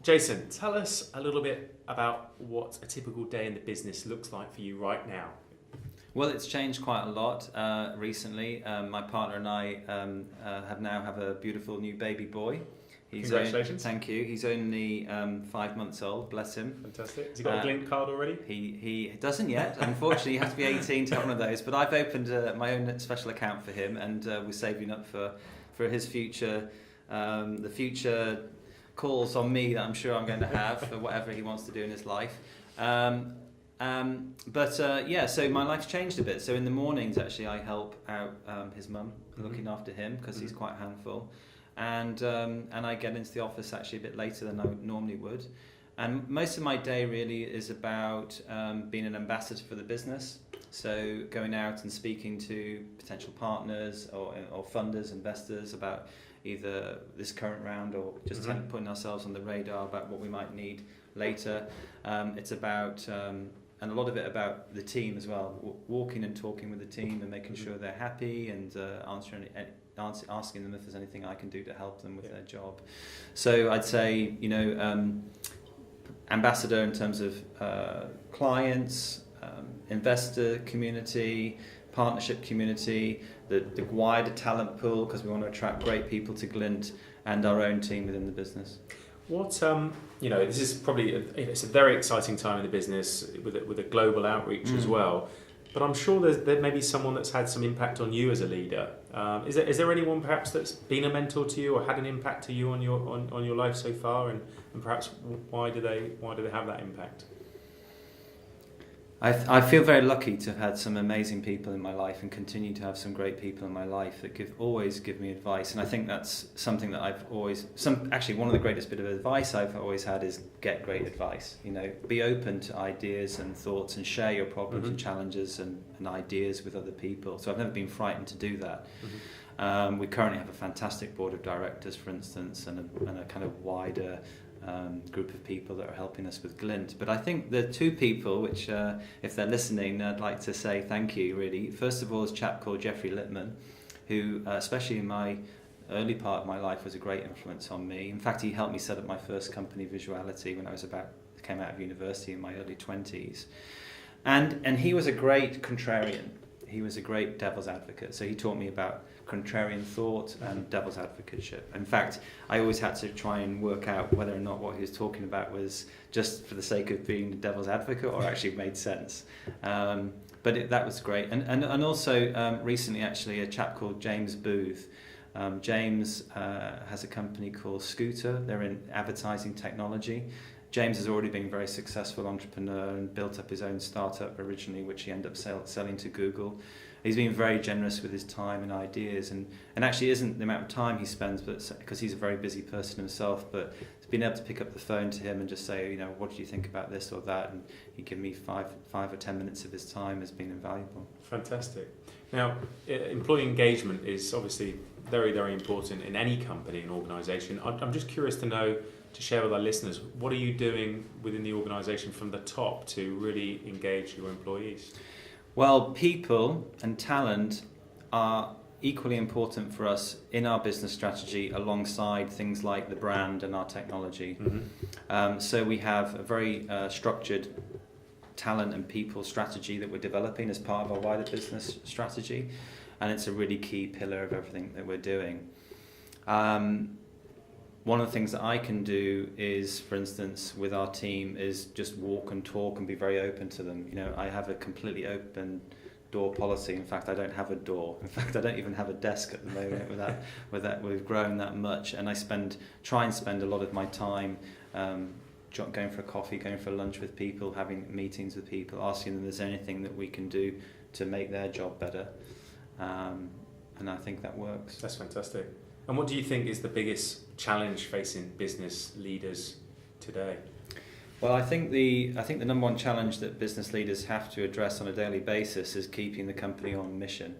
Jason, tell us a little bit about what a typical day in the business looks like for you right now. Well, it's changed quite a lot recently. My partner and I have a beautiful new baby boy. Congratulations. Thank you. He's only 5 months old, bless him. Fantastic. Has he got a Glint card already? He doesn't yet. Unfortunately, you have to be 18 to have one of those. But I've opened my own special account for him, and we're saving up for his future, the future calls on me that I'm sure I'm going to have for whatever he wants to do in his life. So my life's changed a bit. So in the mornings, actually, I help out his mum, looking after him because he's quite a handful. And I get into the office actually a bit later than I normally would. And most of my day really is about being an ambassador for the business. So going out and speaking to potential partners or funders, investors about either this current round or just kind of putting ourselves on the radar about what we might need later. It's about, and a lot of it about the team as well, walking and talking with the team and making sure they're happy and asking them if there's anything I can do to help them with their job. So I'd say, ambassador in terms of clients, investor community, partnership community, the wider talent pool, because we want to attract great people to Glint, and our own team within the business. What this is probably it's a very exciting time in the business with a global outreach as well. But I'm sure there may be someone that's had some impact on you as a leader. Is there anyone perhaps that's been a mentor to you or had an impact to you on your life so far, and perhaps why do they have that impact? I feel very lucky to have had some amazing people in my life and continue to have some great people in my life that always give me advice. And I think that's something that one of the greatest bit of advice I've always had is get great advice. Be open to ideas and thoughts and share your problems and challenges and ideas with other people. So I've never been frightened to do that. We currently have a fantastic board of directors, for instance, and a kind of wider group of people that are helping us with Glint. But I think the two people which, if they're listening, I'd like to say thank you, really. First of all, is a chap called Jeffrey Lippman, who, especially in my early part of my life, was a great influence on me. In fact, he helped me set up my first company, Visuality, when I came out of university in my early 20s. And he was a great contrarian. He was a great devil's advocate. So he taught me about contrarian thought and devil's advocateship. In fact, I always had to try and work out whether or not what he was talking about was just for the sake of being the devil's advocate or actually made sense. That was great. And also recently, actually, a chap called James Booth. James has a company called Scooter. They're in advertising technology. James has already been a very successful entrepreneur and built up his own startup originally, which he ended up selling to Google. He's been very generous with his time and ideas, and actually isn't the amount of time he spends, but because he's a very busy person himself, but being able to pick up the phone to him and just say, what do you think about this or that, and he give me 5 or 10 minutes of his time has been invaluable. Fantastic. Now, employee engagement is obviously very, very important in any company and organisation. I'm just curious to share with our listeners, what are you doing within the organisation from the top to really engage your employees? Well, people and talent are equally important for us in our business strategy alongside things like the brand and our technology. So we have a very structured talent and people strategy that we're developing as part of our wider business strategy, and it's a really key pillar of everything that we're doing. One of the things that I can do is, for instance, with our team, is just walk and talk and be very open to them. I have a completely open door policy. In fact, I don't have a door. In fact, I don't even have a desk at the moment with that we've grown that much. And I try and spend a lot of my time going for a coffee, going for lunch with people, having meetings with people, asking them if there's anything that we can do to make their job better. And I think that works. That's fantastic. And what do you think is the biggest challenge facing business leaders today? Well, I think the number one challenge that business leaders have to address on a daily basis is keeping the company on mission.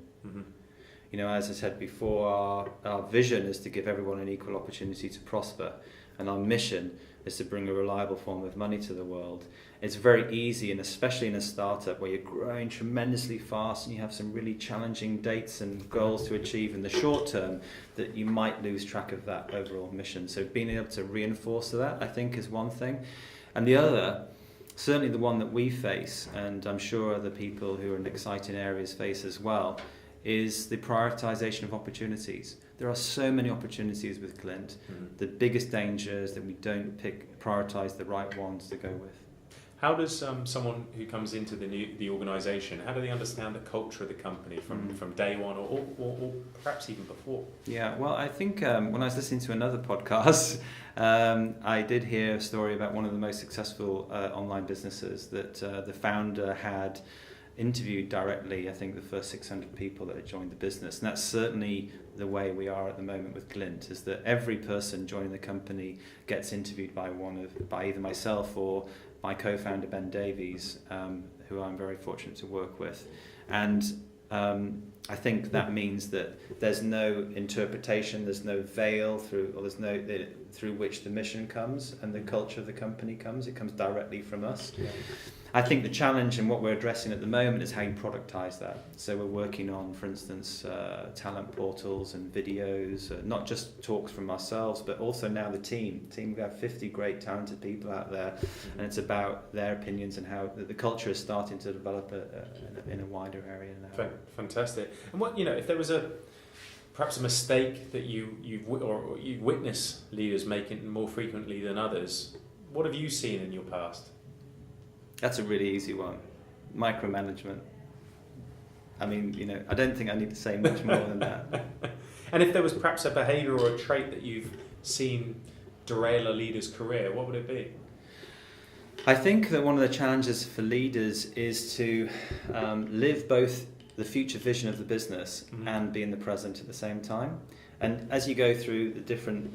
As I said before, our vision is to give everyone an equal opportunity to prosper, and our mission, is to bring a reliable form of money to the world. It's very easy, and especially in a startup where you're growing tremendously fast and you have some really challenging dates and goals to achieve in the short term, that you might lose track of that overall mission. So being able to reinforce that, I think, is one thing. And the other, certainly the one that we face, and I'm sure other people who are in exciting areas face as well, is the prioritization of opportunities. There are so many opportunities with Glint. The biggest danger is that we don't prioritize the right ones to go with. How does someone who comes into the organisation, how do they understand the culture of the company from day one or perhaps even before? Yeah, well, I think when I was listening to another podcast, I did hear a story about one of the most successful online businesses that the founder had interviewed directly, I think, the first 600 people that had joined the business. And that's certainly the way we are at the moment with Glint, is that every person joining the company gets interviewed by either myself or my co-founder Ben Davies, who I'm very fortunate to work with. And I think that means that there's no interpretation, there's no veil through which the mission comes and the culture of the company comes. It comes directly from us. Yeah. I think the challenge and what we're addressing at the moment is how you productize that. So we're working on, for instance, talent portals and videos, not just talks from ourselves, but also now the team. We have 50 great talented people out there, and it's about their opinions and how the culture is starting to develop in a wider area now. Fantastic. And what, if there was perhaps a mistake that you've witnessed leaders making more frequently than others, what have you seen in your past? That's a really easy one. Micromanagement. I mean, I don't think I need to say much more than that. And if there was perhaps a behaviour or a trait that you've seen derail a leader's career, what would it be? I think that one of the challenges for leaders is to live both the future vision of the business and be in the present at the same time. And as you go through the different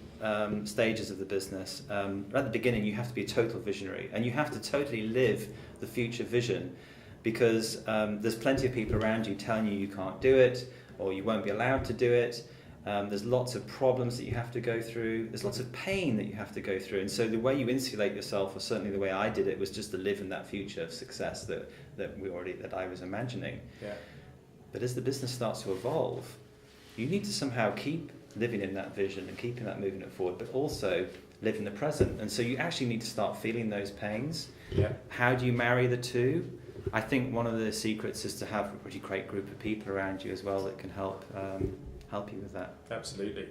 stages of the business, at the beginning you have to be a total visionary, and you have to totally live the future vision, because there's plenty of people around you telling you can't do it, or you won't be allowed to do it. There's lots of problems that you have to go through. There's lots of pain that you have to go through. And so the way you insulate yourself, or certainly the way I did it, was just to live in that future of success that I was imagining. Yeah. But as the business starts to evolve, you need to somehow keep living in that vision and keeping that moving it forward, but also live in the present. And so you actually need to start feeling those pains. Yeah. How do you marry the two? I think one of the secrets is to have a pretty great group of people around you as well that can help you with that. Absolutely.